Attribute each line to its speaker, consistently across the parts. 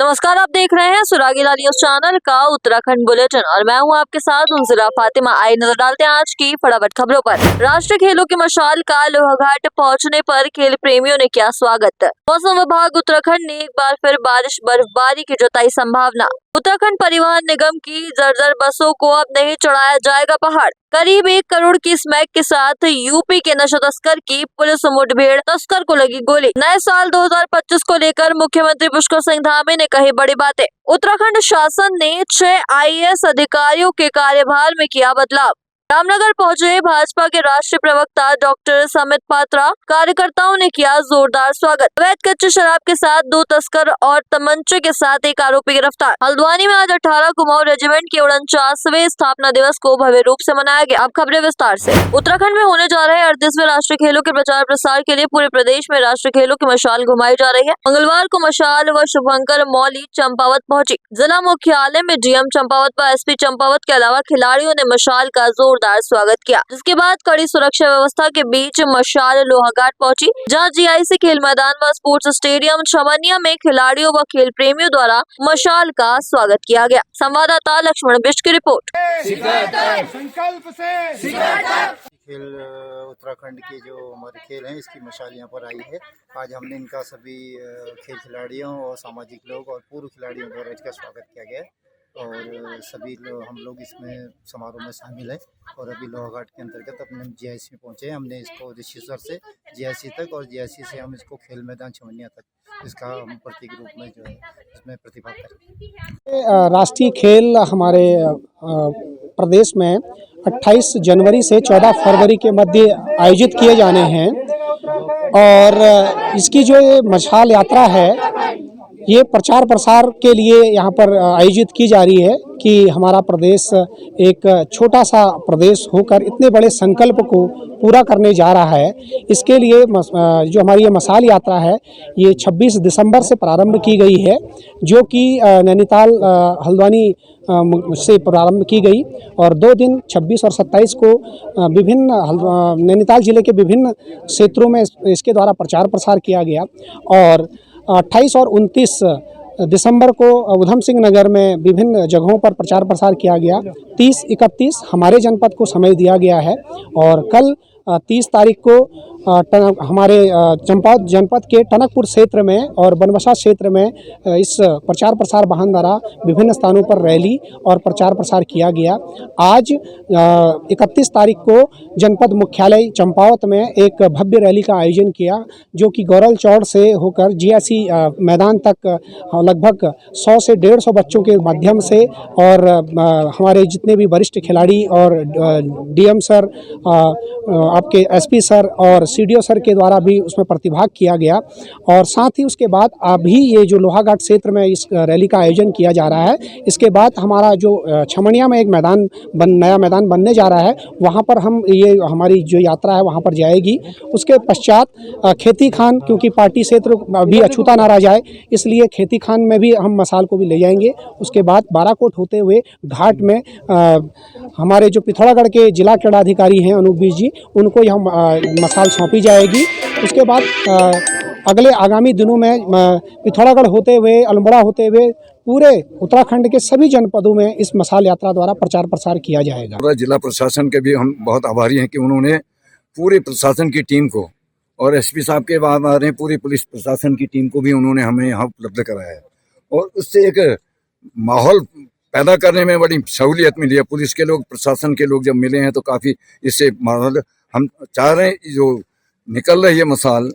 Speaker 1: नमस्कार, आप देख रहे हैं सुरागीला न्यूज चैनल का उत्तराखंड बुलेटिन और मैं हूं आपके साथ उनजिला फातिमा। आइए नजर डालते हैं आज की फटाफट खबरों पर। राष्ट्रीय खेलों की मशाल का लोहाघाट पहुंचने पर खेल प्रेमियों ने किया स्वागत। मौसम विभाग उत्तराखंड ने एक बार फिर बारिश बर्फबारी की जताई संभावना। उत्तराखंड परिवहन निगम की जर्जर बसों को अब नहीं चढ़ाया जाएगा पहाड़। करीब 1 करोड़ की स्मैक के साथ यूपी के नशा तस्कर की पुलिस मुठभेड़, तस्कर को लगी गोली। नए साल 2025 को लेकर मुख्यमंत्री पुष्कर सिंह धामी ने कही बड़ी बातें। उत्तराखंड शासन ने 6 IAS अधिकारियों के कार्यभार में किया बदलाव। रामनगर पहुंचे भाजपा के राष्ट्रीय प्रवक्ता डॉक्टर समित पात्रा, कार्यकर्ताओं ने किया जोरदार स्वागत। अवैध कच्ची शराब के साथ 2 तस्कर और तमंचे के साथ एक आरोपी गिरफ्तार। हल्द्वानी में आज 18 कुमाऊं रेजिमेंट के 49वें स्थापना दिवस को भव्य रूप से मनाया गया। अब खबरें विस्तार से। उत्तराखंड में होने जा रहे 38वें राष्ट्रीय खेलों के प्रचार प्रसार के लिए पूरे प्रदेश में राष्ट्रीय खेलों की मशाल घुमाई जा रही है। मंगलवार को मशाल व शुभंकर मौली चंपावत पहुंची। जिला मुख्यालय में DM चंपावत व SP चंपावत के अलावा खिलाड़ियों ने मशाल का जोरदार स्वागत किया, जिसके बाद कड़ी सुरक्षा व्यवस्था के बीच मशाल लोहाघाट पहुंची, जहां GIC खेल मैदान व स्पोर्ट्स स्टेडियम छमनिया में खिलाड़ियों व खेल प्रेमियों द्वारा मशाल का स्वागत किया गया। संवाददाता लक्ष्मण बिष्ट की रिपोर्ट।
Speaker 2: खेल उत्तराखंड के जो हमारे खेल हैं, इसकी मशाल यहाँ पर आई है। आज हमने इनका सभी खेल खिलाड़ियों और सामाजिक लोग और पूर्व खिलाड़ियों द्वारा इसका स्वागत किया गया है और सभी हम लोग इसमें समारोह में शामिल हैं। और अभी लोहाघाट के अंतर्गत अपने GIC में पहुँचे हैं। हमने इसको ऋषिसर से GIC तक और GIC से हम इसको खेल मैदान छमनिया तक इसका हम प्रतीक रूप में जो है इसमें प्रतिभा करें।
Speaker 3: राष्ट्रीय खेल हमारे प्रदेश में 28 जनवरी से 14 फरवरी के मध्य आयोजित किए जाने हैं और इसकी जो ये मशाल यात्रा है, ये प्रचार प्रसार के लिए यहाँ पर आयोजित की जा रही है कि हमारा प्रदेश एक छोटा सा प्रदेश होकर इतने बड़े संकल्प को पूरा करने जा रहा है। इसके लिए जो हमारी ये मशाल यात्रा है, ये 26 दिसंबर से प्रारंभ की गई है, जो कि नैनीताल हल्द्वानी से प्रारंभ की गई और 2 दिन 26 और 27 को विभिन्न नैनीताल जिले के विभिन्न क्षेत्रों में इसके द्वारा प्रचार प्रसार किया गया और 28 और 29 दिसंबर को उधम सिंह नगर में विभिन्न जगहों पर प्रचार प्रसार किया गया। 30-31 हमारे जनपद को समय दिया गया है और कल 30 तारीख को हमारे चंपावत जनपद के टनकपुर क्षेत्र में और बनबसा क्षेत्र में इस प्रचार प्रसार वाहन द्वारा विभिन्न स्थानों पर रैली और प्रचार प्रसार किया गया। आज 31 तारीख को जनपद मुख्यालय चंपावत में एक भव्य रैली का आयोजन किया, जो कि गौरल चौड़ से होकर GIC मैदान तक लगभग 100 से 150 बच्चों के माध्यम से और हमारे जितने भी वरिष्ठ खिलाड़ी और DM सर, आपके SP सर और CDO सर के द्वारा भी उसमें प्रतिभाग किया गया। और साथ ही उसके बाद अभी ये जो लोहाघाट क्षेत्र में इस रैली का आयोजन किया जा रहा है, इसके बाद हमारा जो छमनिया में एक नया मैदान बनने जा रहा है, वहाँ पर हम ये हमारी जो यात्रा है वहाँ पर जाएगी। उसके पश्चात खेती खान, क्योंकि पार्टी क्षेत्र अभी अछूता ना रह जाए, इसलिए खेती खान में भी हम मशाल को भी ले जाएंगे। उसके बाद बाराकोट होते हुए घाट में हमारे जो पिथौरागढ़ के जिला क्रीड़ा अधिकारी हैं अनूप जी, उनको यह मशाल सौंपी जाएगी। उसके बाद अगले आगामी दिनों में पिथौरागढ़ होते हुए, अल्मोड़ा होते हुए पूरे उत्तराखंड के सभी जनपदों में इस मशाल यात्रा द्वारा प्रचार प्रसार किया जाएगा।
Speaker 4: पूरा जिला प्रशासन के भी हम बहुत आभारी हैं कि उन्होंने पूरे प्रशासन की टीम को और SP साहब के बाद पूरी पुलिस प्रशासन की टीम को भी उन्होंने हमें यहाँ उपलब्ध कराया है और उससे एक माहौल पैदा करने में बड़ी सहूलियत मिली है। पुलिस के लोग, प्रशासन के लोग जब मिले हैं तो काफ़ी इससे माहौल, हम चाह रहे हैं जो निकल रही है मशाल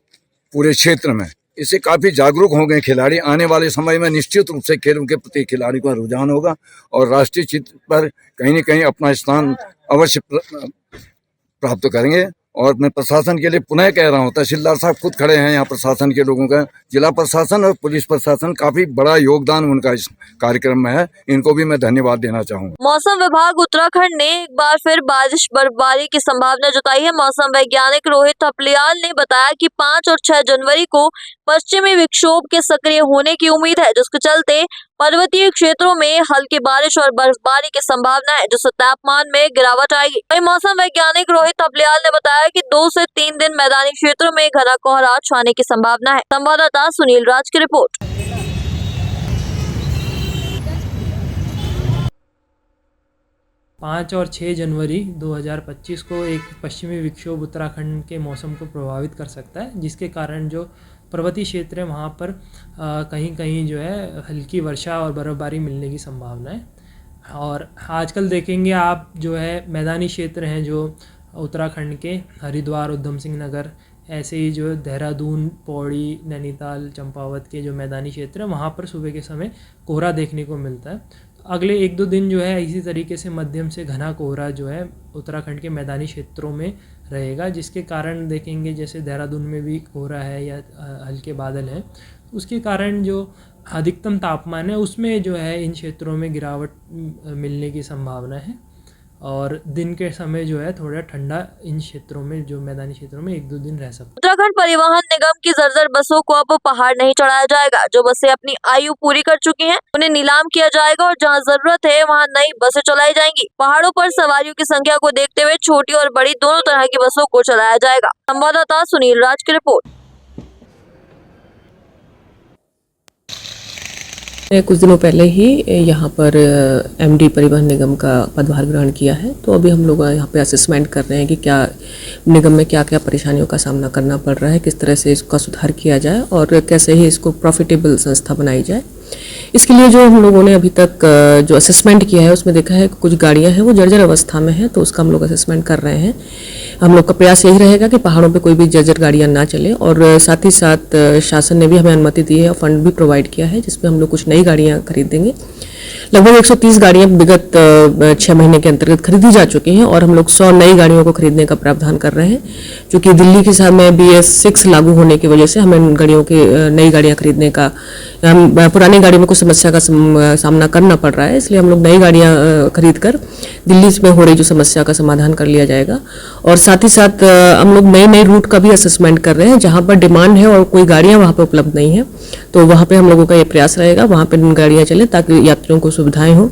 Speaker 4: पूरे क्षेत्र में, इससे काफ़ी जागरूक हो गए खिलाड़ी। आने वाले समय में निश्चित रूप से खेलों के प्रति खिलाड़ी का रुझान होगा और राष्ट्रीय चित्र पर कहीं न कहीं अपना स्थान अवश्य प्राप्त करेंगे। और मैं प्रशासन के लिए पुनः कह रहा हूँ, तहसीलदार साहब खुद खड़े हैं यहाँ प्रशासन के लोगों का, जिला प्रशासन और पुलिस प्रशासन, काफी बड़ा योगदान उनका इस कार्यक्रम में है। इनको भी मैं धन्यवाद देना चाहूँगा।
Speaker 1: मौसम विभाग उत्तराखंड ने एक बार फिर बारिश बर्फबारी की संभावना जताई है। मौसम वैज्ञानिक रोहित थपलियाल ने बताया कि 5 और 6 जनवरी को पश्चिमी विक्षोभ के सक्रिय होने की उम्मीद है, जिसके चलते पर्वतीय क्षेत्रों में हल्की बारिश और बर्फबारी की संभावना है, जिससे तापमान में गिरावट आएगी। वहीं मौसम वैज्ञानिक रोहित थपलियाल ने बताया कि 2 से 3 दिन मैदानी क्षेत्रों में घना कोहरा छाने की संभावना है। संवाददाता सुनील राज की रिपोर्ट।
Speaker 5: 5 और 6 जनवरी 2025 को एक पश्चिमी विक्षोभ उत्तराखंड के मौसम को प्रभावित कर सकता है, जिसके कारण जो पर्वतीय क्षेत्र है वहाँ पर कहीं कहीं जो है हल्की वर्षा और बर्फ़बारी मिलने की संभावना है। और आजकल देखेंगे आप जो है मैदानी क्षेत्र हैं जो उत्तराखंड के, हरिद्वार, उधम सिंह नगर, ऐसे ही जो देहरादून, पौड़ी, नैनीताल, चंपावत के जो मैदानी क्षेत्र हैं वहाँ पर सुबह के समय कोहरा देखने को मिलता है। तो अगले 1-2 दिन जो है इसी तरीके से मध्यम से घना कोहरा जो है उत्तराखंड के मैदानी क्षेत्रों में रहेगा, जिसके कारण देखेंगे जैसे देहरादून में भी कोहरा है या हल्के बादल हैं, उसके कारण जो अधिकतम तापमान है उसमें जो है इन क्षेत्रों में गिरावट मिलने की संभावना है। और दिन के समय जो है थोड़ा ठंडा इन क्षेत्रों में, जो मैदानी क्षेत्रों में 1-2 दिन रह सकता है।
Speaker 1: उत्तराखंड परिवहन निगम की जर्जर बसों को अब पहाड़ नहीं चढ़ाया जाएगा। जो बसें अपनी आयु पूरी कर चुकी हैं उन्हें नीलाम किया जाएगा और जहां जरूरत है वहां नई बसें चलाई जाएंगी। पहाड़ों पर सवारियों की संख्या को देखते हुए छोटी और बड़ी दोनों तरह की बसों को चलाया जाएगा। संवाददाता सुनील राज की रिपोर्ट।
Speaker 6: कुछ दिनों पहले ही यहाँ पर एमडी परिवहन निगम का पदभार ग्रहण किया है, तो अभी हम लोग यहाँ पे असेसमेंट कर रहे हैं कि क्या निगम में क्या क्या परेशानियों का सामना करना पड़ रहा है, किस तरह से इसका सुधार किया जाए और कैसे ही इसको प्रॉफिटेबल संस्था बनाई जाए। इसके लिए जो हम लोगों ने अभी तक जो असेसमेंट किया है उसमें देखा है कि कुछ गाड़ियाँ हैं वो जर्जर अवस्था में हैं, तो उसका हम लोग असेसमेंट कर रहे हैं। हम लोग का प्रयास यही रहेगा कि पहाड़ों पे कोई भी जर्जर गाड़ियाँ ना चले, और साथ ही साथ शासन ने भी हमें अनुमति दी है और फंड भी प्रोवाइड किया है, जिसमें हम लोग कुछ नई गाड़ियाँ खरीदेंगे। लगभग 130 गाड़ियाँ विगत 6 महीने के अंतर्गत खरीदी जा चुकी हैं और हम लोग 100 नई गाड़ियों को खरीदने का प्रावधान कर रहे हैं, क्योंकि दिल्ली के साथ में BS6 लागू होने की वजह से हमें गाड़ियों की नई गाड़ियाँ खरीदने का, पुरानी गाड़ी में कुछ समस्या का सामना करना पड़ रहा है, इसलिए हम लोग नई गाड़ियाँ खरीद कर दिल्ली में हो रही जो समस्या का समाधान कर लिया जाएगा। और साथ ही साथ हम लोग नए रूट का भी असेसमेंट कर रहे हैं, जहाँ पर डिमांड है और कोई गाड़ियाँ वहाँ पर उपलब्ध नहीं है, तो वहाँ पे हम लोगों का ये प्रयास रहेगा वहाँ पे गाड़ियाँ चलें ताकि यात्रियों को सुविधाएं हों।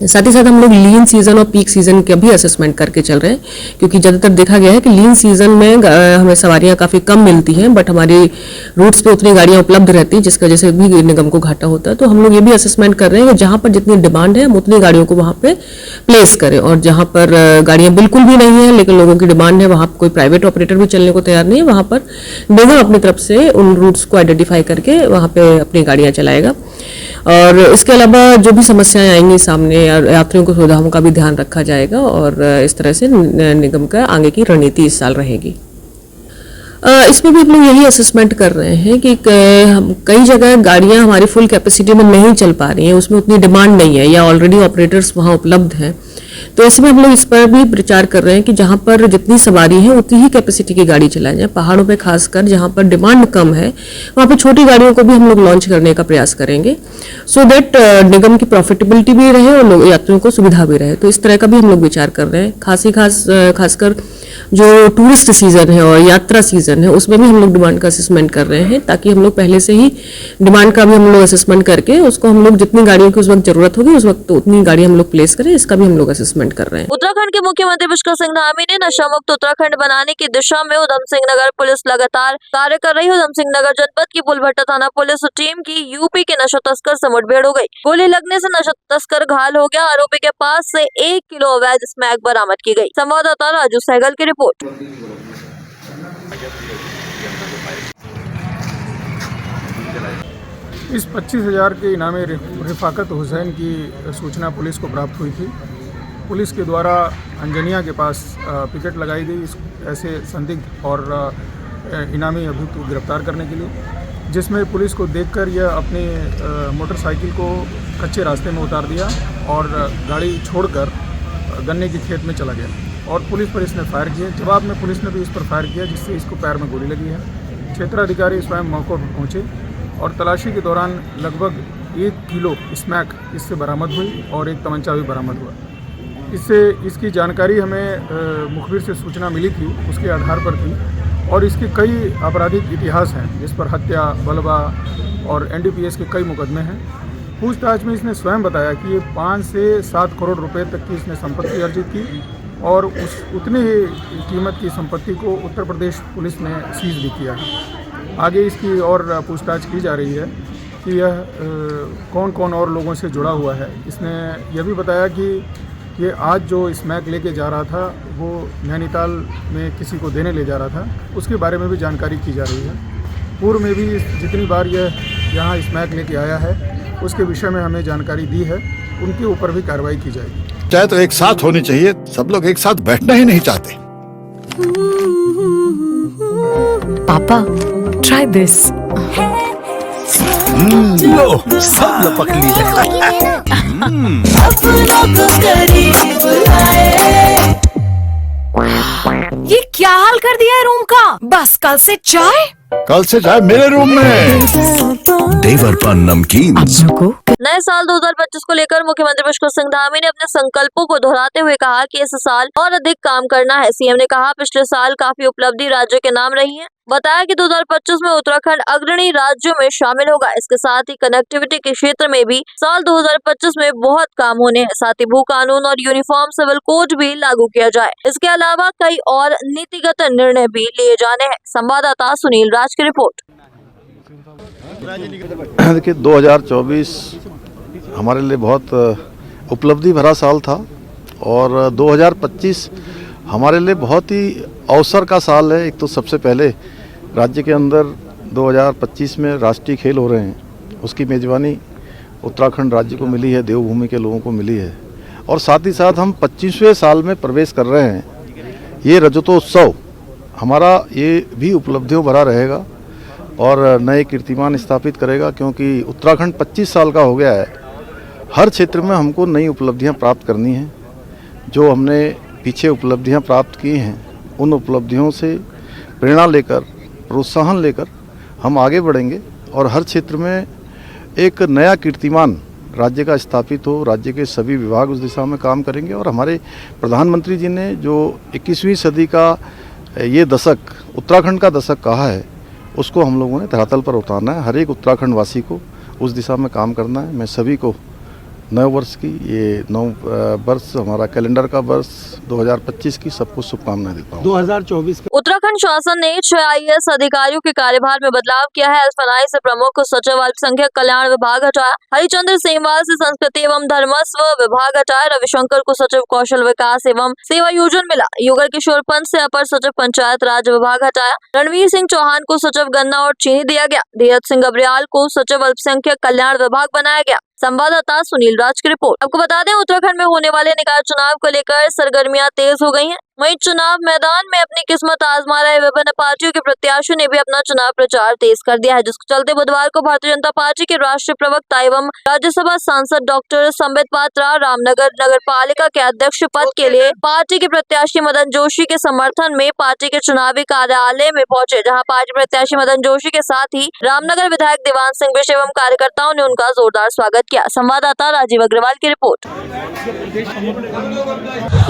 Speaker 6: साथ ही साथ हम लोग लीन सीजन और पीक सीजन का भी असेसमेंट करके चल रहे हैं, क्योंकि ज़्यादातर देखा गया है कि लीन सीजन में हमें सवारियां काफ़ी कम मिलती हैं, बट हमारी रूट्स पे उतनी गाड़ियां उपलब्ध रहती हैं, जिसकी वजह से भी निगम को घाटा होता है। तो हम लोग ये भी असेसमेंट कर रहे हैं कि जहाँ पर जितनी डिमांड है हम उतनी गाड़ियों को वहाँ पे प्लेस करें, और जहाँ पर गाड़ियाँ बिल्कुल भी नहीं है लेकिन लोगों की डिमांड है, वहाँ कोई प्राइवेट ऑपरेटर भी चलने को तैयार नहीं है, वहाँ पर निगम अपनी तरफ से उन रूट्स को आइडेंटिफाई करके वहाँ पे अपनी गाड़ियाँ चलाएगा। और इसके अलावा जो भी समस्याएं आएंगी सामने, यात्रियों को सुविधाओं का भी ध्यान रखा जाएगा, और इस तरह से निगम का आगे की रणनीति इस साल रहेगी। इसमें भी हम लोग यही असेसमेंट कर रहे हैं कि कई जगह गाड़ियां हमारी फुल कैपेसिटी में नहीं चल पा रही हैं, उसमें उतनी डिमांड नहीं है या ऑलरेडी ऑपरेटर्स वहाँ उपलब्ध हैं, तो ऐसे में हम लोग इस पर भी विचार कर रहे हैं कि जहाँ पर जितनी सवारी है उतनी ही कैपेसिटी की गाड़ी चलाई जाए। पहाड़ों पे खासकर जहाँ पर डिमांड कम है वहाँ पे छोटी गाड़ियों को भी हम लोग लॉन्च करने का प्रयास करेंगे, सो दैट निगम की प्रॉफिटेबिलिटी भी रहे और यात्रियों को सुविधा भी रहे। तो इस तरह का भी हम लोग विचार कर रहे हैं। खासकर जो टूरिस्ट सीजन है और यात्रा सीजन है उसमें भी हम लोग डिमांड का असेसमेंट कर रहे हैं, ताकि हम लोग पहले से ही डिमांड का भी हम लोग असेसमेंट करके उसको हम लोग जितनी गाड़ियों की उस वक्त जरूरत होगी उस वक्त उतनी गाड़ी हम लोग प्लेस करें, इसका भी हम लोग असेसमेंट कर रहे हैं।
Speaker 1: उत्तराखंड के मुख्यमंत्री पुष्कर सिंह धामी ने नशा मुक्त उत्तराखंड बनाने की दिशा में उधम सिंह नगर पुलिस लगातार कार्य कर रही है। उधम सिंह नगर जनपद की पुलभट्टा थाना पुलिस टीम की यूपी के नशा तस्कर से मुठभेड़ हो गई। गोली लगने से नशा तस्कर घायल हो गया। आरोपी के पास से 1 किलो अवैध स्मैक बरामद की गई। संवाददाता राजू सहगल की रिपोर्ट।
Speaker 7: इस 25,000 के इनामी रिफाकत हुसैन की सूचना पुलिस को प्राप्त हुई थी। पुलिस के द्वारा अंजनिया के पास पिकेट लगाई गई ऐसे संदिग्ध और इनामी अभियुक्त को गिरफ्तार करने के लिए, जिसमें पुलिस को देखकर यह अपनी मोटरसाइकिल को कच्चे रास्ते में उतार दिया और गाड़ी छोड़कर गन्ने के खेत में चला गया और पुलिस पर इसने फायर किया। जवाब में पुलिस ने भी इस पर फायर किया, जिससे इसको पैर में गोली लगी है। क्षेत्राधिकारी स्वयं मौके पर पहुँचे और तलाशी के दौरान लगभग 1 किलो स्मैक इससे बरामद हुई और एक तमंचा भी बरामद हुआ। इसकी जानकारी हमें मुखबिर से सूचना मिली थी, उसके आधार पर थी, और इसके कई आपराधिक इतिहास हैं, जिस पर हत्या, बलवा और NDPS के कई मुकदमे हैं। पूछताछ में इसने स्वयं बताया कि ये 5 से 7 करोड़ रुपए तक की इसने संपत्ति अर्जित की और उतनी ही कीमत की संपत्ति को उत्तर प्रदेश पुलिस ने सीज भी किया है। आगे इसकी और पूछताछ की जा रही है कि यह कौन कौन और लोगों से जुड़ा हुआ है। इसने यह भी बताया कि ये आज जो स्मैक लेके जा रहा था वो नैनीताल में किसी को देने ले जा रहा था, उसके बारे में भी जानकारी की जा रही है। पूर्व में भी जितनी बार यह यहाँ स्मैक लेके आया है उसके विषय में हमें जानकारी दी है, उनके ऊपर भी कार्रवाई की जाएगी।
Speaker 8: चाहे तो एक साथ होनी चाहिए, सब लोग एक साथ बैठना ही नहीं चाहते।
Speaker 9: पापा, try this.
Speaker 8: लो, सब लपक लिए।
Speaker 9: ये क्या हाल कर दिया है रूम का? बस कल से चाय।
Speaker 8: कल से चाय मेरे रूम में। देवर पान नमकीन।
Speaker 1: नए साल 2025 को लेकर मुख्यमंत्री पुष्कर सिंह धामी ने अपने संकल्पों को दोहराते हुए कहा कि इस साल और अधिक काम करना है। सीएम ने कहा पिछले साल काफी उपलब्धि राज्य के नाम रही है। बताया कि 2025 में उत्तराखंड अग्रणी राज्यों में शामिल होगा। इसके साथ ही कनेक्टिविटी के क्षेत्र में भी साल 2025 में बहुत काम होने हैं। साथ ही भू कानून और यूनिफॉर्म सिविल कोड भी लागू किया जाए। इसके अलावा कई और नीतिगत निर्णय भी लिए जाने हैं। संवाददाता सुनील राज की रिपोर्ट।
Speaker 10: देखिए 2024 हमारे लिए बहुत उपलब्धि भरा साल था और 2025 हमारे लिए बहुत ही अवसर का साल है। एक तो सबसे पहले राज्य के अंदर 2025 में राष्ट्रीय खेल हो रहे हैं, उसकी मेज़बानी उत्तराखंड राज्य को मिली है, देवभूमि के लोगों को मिली है। और साथ ही साथ हम 25वें साल में प्रवेश कर रहे हैं। ये रजतोत्सव हमारा ये भी उपलब्धियों भरा रहेगा और नए कीर्तिमान स्थापित करेगा, क्योंकि उत्तराखंड 25 साल का हो गया है। हर क्षेत्र में हमको नई उपलब्धियां प्राप्त करनी हैं। जो हमने पीछे उपलब्धियां प्राप्त की हैं उन उपलब्धियों से प्रेरणा लेकर, प्रोत्साहन लेकर हम आगे बढ़ेंगे और हर क्षेत्र में एक नया कीर्तिमान राज्य का स्थापित हो। राज्य के सभी विभाग उस दिशा में काम करेंगे और हमारे प्रधानमंत्री जी ने जो 21वीं सदी का ये दशक, उत्तराखंड का दशक कहा है, उसको हम लोगों ने धरातल पर उतारना है। हर एक उत्तराखंड वासी को उस दिशा में काम करना है। मैं सभी को नव वर्ष की, ये नव वर्ष हमारा कैलेंडर का वर्ष 2025 की सबको शुभकामनाएं देता हूँ।
Speaker 3: 2024
Speaker 1: उत्तराखंड शासन ने 6 IAS अधिकारियों के कार्यभार में बदलाव किया है। अल्पनाई से प्रमुख सचिव अल्पसंख्यक कल्याण विभाग हटाया। हरिचंद्र सेमवाल से संस्कृति एवं धर्मस्व विभाग हटाया। रविशंकर को सचिव कौशल विकास एवं सेवा योजन मिला। युगल किशोर पंत से अपर सचिव पंचायत राज विभाग हटाया। रणवीर सिंह चौहान को सचिव गन्ना और चीनी दिया गया। धीरज सिंह गबरियाल को सचिव अल्पसंख्यक कल्याण विभाग बनाया गया। संवाददाता सुनील राज की रिपोर्ट। आपको बता दें उत्तराखंड में होने वाले निकाय चुनाव को लेकर सरगर्मियां तेज हो गई हैं। वहीं चुनाव मैदान में अपनी किस्मत आजमा रहे विभिन्न पार्टियों के प्रत्याशियों ने भी अपना चुनाव प्रचार तेज कर दिया है, जिसके चलते बुधवार को भारतीय जनता पार्टी के राष्ट्रीय प्रवक्ता एवं राज्यसभा सांसद डॉक्टर संबित पात्रा रामनगर नगर पालिका के अध्यक्ष पद के लिए पार्टी के प्रत्याशी मदन जोशी के समर्थन में पार्टी के चुनावी कार्यालय में पहुंचे, जहां पार्टी प्रत्याशी मदन जोशी के साथ ही रामनगर विधायक दीवान सिंह बिष्ट एवं कार्यकर्ताओं ने उनका जोरदार स्वागत किया। संवाददाता राजीव अग्रवाल की रिपोर्ट।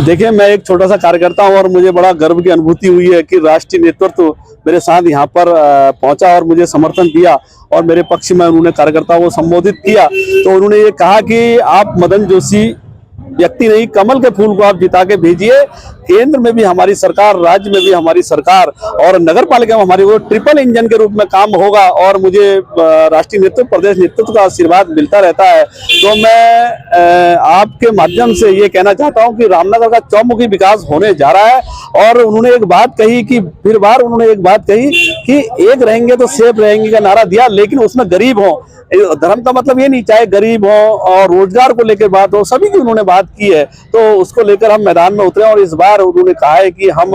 Speaker 11: देखिए, मैं एक छोटा सा कार्यकर्ता हूं और मुझे बड़ा गर्व की अनुभूति हुई है कि राष्ट्रीय नेतृत्व मेरे साथ यहाँ पर पहुंचा और मुझे समर्थन दिया और मेरे पक्ष में उन्होंने कार्यकर्ताओं को संबोधित किया। तो उन्होंने ये कहा कि आप मदन जोशी व्यक्ति नहीं, कमल के फूल को आप जिता के भेजिए। केंद्र में भी हमारी सरकार, राज्य में भी हमारी सरकार और नगर पालिका में हमारी वो ट्रिपल इंजन के रूप में काम होगा और मुझे राष्ट्रीय नेतृत्व, प्रदेश नेतृत्व का आशीर्वाद मिलता रहता है। तो मैं आपके माध्यम से ये कहना चाहता हूं कि रामनगर का चौमुखी विकास होने जा रहा है। और उन्होंने एक बात कही कि फिर बार उन्होंने एक बात कही कि एक रहेंगे तो सेफ रहेंगे का नारा दिया, लेकिन उसमें गरीब हो। धर्म का मतलब ये नहीं, चाहे गरीब हो और रोजगार को लेकर बात हो, सभी की उन्होंने बात की है। तो उसको लेकर हम मैदान में उतरे और इस बार उन्होंने कहा है कि हम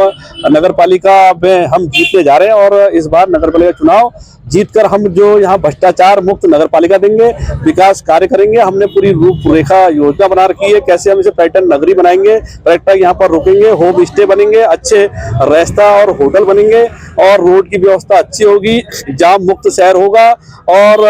Speaker 11: नगर पालिका में हम जीतने जा रहे हैं और इस बार नगर पालिका चुनाव जीतकर हम जो यहाँ भ्रष्टाचार मुक्त नगर पालिका देंगे, विकास कार्य करेंगे। हमने पूरी रूपरेखा योजना बना रखी है, कैसे हम इसे पर्यटन नगरी बनाएंगे, पर्यटक यहाँ पर रुकेंगे, होम स्टे बनेंगे, अच्छे रेस्ता और होटल बनेंगे और रोड की व्यवस्था अच्छी होगी, जाम मुक्त शहर होगा और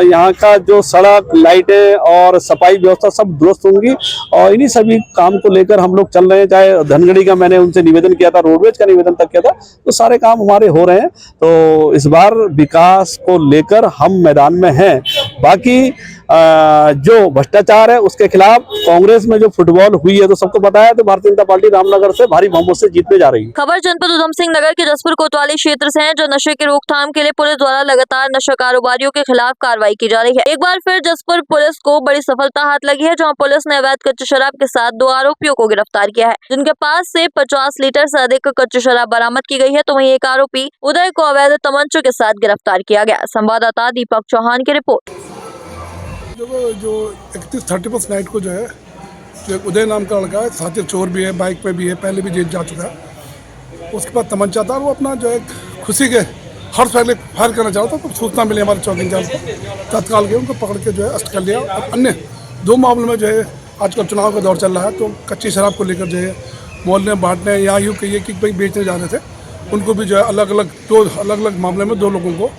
Speaker 11: यहाँ का जो सड़क, लाइटें और सफाई व्यवस्था सब दुरुस्त होंगी। और इन्हीं सभी काम को लेकर हम लोग चल रहे हैं। चाहे धनगढ़ी का मैंने उनसे निवेदन किया था, रोडवेज का निवेदन तक किया था, तो सारे काम हमारे हो रहे हैं। तो इस बार विकास को लेकर हम मैदान में हैं। बाकी जो भ्रष्टाचार है उसके खिलाफ कांग्रेस में जो फुटबॉल हुई है तो सबको पता है, तो भारतीय जनता पार्टी रामनगर से भारी बहुमत से जीतने जा रही है।
Speaker 1: खबर जनपद उधम सिंह नगर के जसपुर कोतवाली क्षेत्र से है, जो नशे की रोकथाम के लिए पुलिस द्वारा लगातार नशा कारोबारियों के खिलाफ कार्रवाई की जा रही है। एक बार फिर जसपुर पुलिस को बड़ी सफलता हाथ लगी है, जहां पुलिस ने अवैध कच्ची शराब के साथ 2 आरोपियों को गिरफ्तार किया है, जिनके पास से 50 लीटर से अधिक कच्ची शराब बरामद की गई है। तो वहीं एक आरोपी उदय को अवैध तमंचों के साथ गिरफ्तार किया गया। संवाददाता दीपक चौहान की रिपोर्ट।
Speaker 7: जो 31 नाइट को जो है, जो एक उदय नाम का लड़का है, साथी चोर भी है, बाइक पे भी है, पहले भी जेल जा चुका है। उसके पास तमंचा था, वो अपना जो है खुशी के हर्ष पहले फायर करना चाहता था, तो सूचना मिली हमारे चौकी इंचार्ज को, तत्काल गए उनको पकड़ के जो है अरेस्ट कर लिया। और अन्य 2 मामलों में जो है आजकल चुनाव का दौर चल रहा है, तो कच्ची शराब को लेकर जो है मोहल्ले में बांटने या यूँ कहिए कि भाई बेचने जाने थे, उनको भी जो है अलग अलग मामले में 2 लोगों को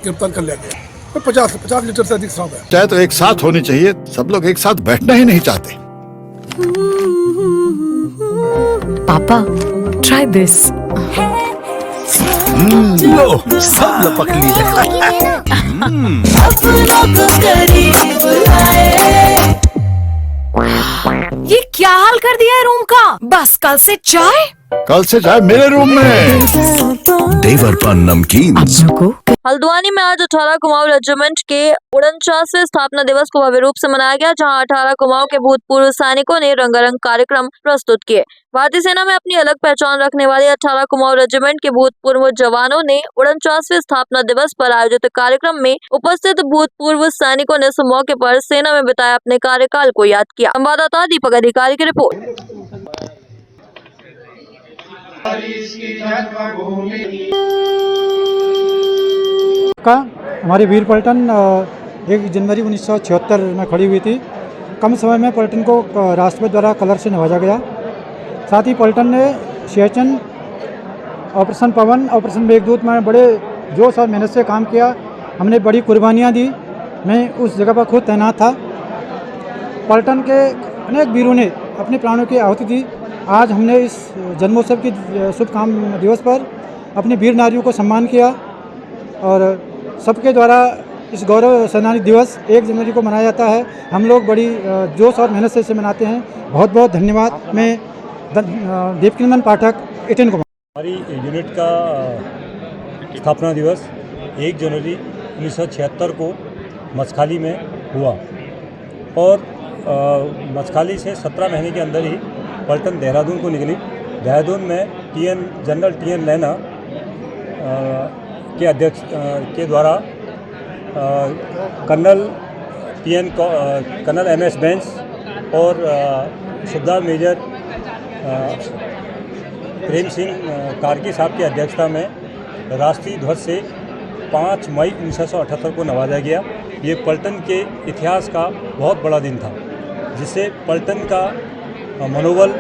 Speaker 7: गिरफ्तार कर लिया गया। 50 लीटर से अधिक शराब है।
Speaker 8: चाहे तो एक साथ होनी चाहिए, सब लोग एक साथ बैठना ही नहीं चाहते।
Speaker 9: पापा ट्राई दिस।
Speaker 8: लो सब लपक लिए।
Speaker 9: ये क्या हाल कर दिया है रूम का? बस कल से चाय
Speaker 8: मेरे रूम में। देवर पान नमकीन।
Speaker 1: हल्द्वानी में आज 18 कुमाऊं रेजिमेंट के 49वें स्थापना दिवस को भव्य रूप से मनाया गया, जहां 18 कुमाऊं के भूतपूर्व सैनिकों ने रंगारंग कार्यक्रम प्रस्तुत किए। भारतीय सेना में अपनी अलग पहचान रखने वाले 18 कुमाऊं रेजिमेंट के भूतपूर्व जवानों ने 49वें स्थापना दिवस पर आयोजित कार्यक्रम में उपस्थित भूतपूर्व सैनिकों ने इस मौके पर सेना में बिताए अपने कार्यकाल को याद किया। संवाददाता दीपक अधिकारी की रिपोर्ट।
Speaker 3: हमारी वीर पलटन 1 जनवरी 1976 में खड़ी हुई थी। कम समय में पलटन को राष्ट्रपति द्वारा कलर से नवाजा गया। साथ ही पलटन ने सियाचिन, ऑपरेशन पवन, ऑपरेशन मेघदूत में बड़े जोश और मेहनत से काम किया। हमने बड़ी कुर्बानियाँ दी। मैं उस जगह पर खुद तैनात था। पलटन के अनेक वीरों ने अपने प्राणों की आहुति दी। आज हमने इस जन्मोत्सव की शुभ काम दिवस पर अपने वीर नारियों को सम्मान किया और सबके द्वारा इस गौरव सेनानी दिवस 1 जनवरी को मनाया जाता है। हम लोग बड़ी जोश और मेहनत से इसे मनाते हैं। बहुत बहुत धन्यवाद। मैं दीपकिनंदन पाठक 18 कुमार।
Speaker 12: हमारी यूनिट का स्थापना दिवस 1 जनवरी 1976 को मच्छखाली में हुआ और मच्छखाली से 17 महीने के अंदर ही पलटन देहरादून को निकली। देहरादून में जनरल टी.एन. नैना के अध्यक्ष के द्वारा कर्नल एम.एस. बेंस और सुबेदार मेजर प्रेम सिंह कार्की साहब की अध्यक्षता में राष्ट्रीय ध्वज से 5 मई 1978 को नवाजा गया। ये पलटन के इतिहास का बहुत बड़ा दिन था, जिससे पलटन का मनोबल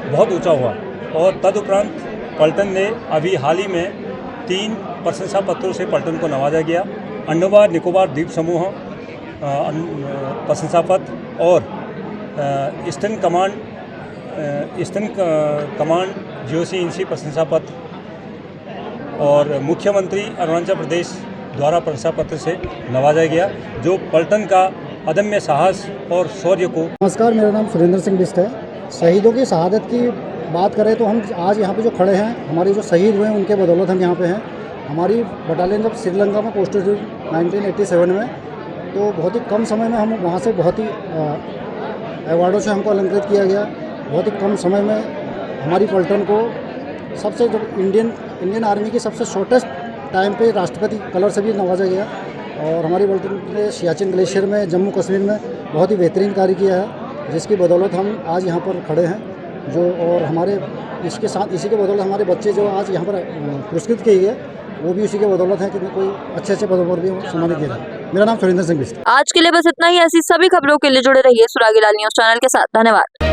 Speaker 12: बहुत ऊंचा हुआ और तदुपरांत पलटन ने अभी हाल ही में 3 प्रशंसा पत्रों से पलटन को नवाजा गया। अंडमान निकोबार द्वीप समूह प्रशंसा पत्र और ईस्टर्न कमांड GOC प्रशंसा पत्र और मुख्यमंत्री अरुणाचल प्रदेश द्वारा प्रशंसा पत्र से नवाजा गया, जो पलटन का अदम्य साहस और शौर्य को।
Speaker 3: नमस्कार, मेरा नाम सुरेंद्र सिंह बिष्ट है। शहीदों की शहादत की बात करें तो हम आज यहाँ पे जो खड़े हैं, हमारे जो शहीद हुए हैं उनके बदौलत हम यहाँ पे हैं। हमारी बटालियन जब श्रीलंका में पोस्टेड हुई 1987 में, तो बहुत ही कम समय में हम वहाँ से बहुत ही अवार्डों से हमको अलंकृत किया गया। बहुत ही कम समय में हमारी पलटन को सबसे जो इंडियन आर्मी की सबसे शॉर्टेस्ट टाइम पे राष्ट्रपति कलर से भी नवाजा गया। और हमारी पलटन ने सियाचिन ग्लेशियर में, जम्मू कश्मीर में बहुत ही बेहतरीन कार्य किया है, जिसकी बदौलत हम आज यहाँ पर खड़े हैं। और हमारे इसके साथ इसी के बदौलत हमारे बच्चे जो आज यहाँ पर पुरस्कृत किए गए, वो भी उसी के बदौलत है कि कोई अच्छे पदों पर भी सम्मानित किया जाए। मेरा नाम सुरेंद्र सिंह बिष्ट।
Speaker 1: आज के लिए बस इतना ही। ऐसी सभी खबरों के लिए जुड़े रहिए सुरागी लाल न्यूज़ चैनल के साथ। धन्यवाद।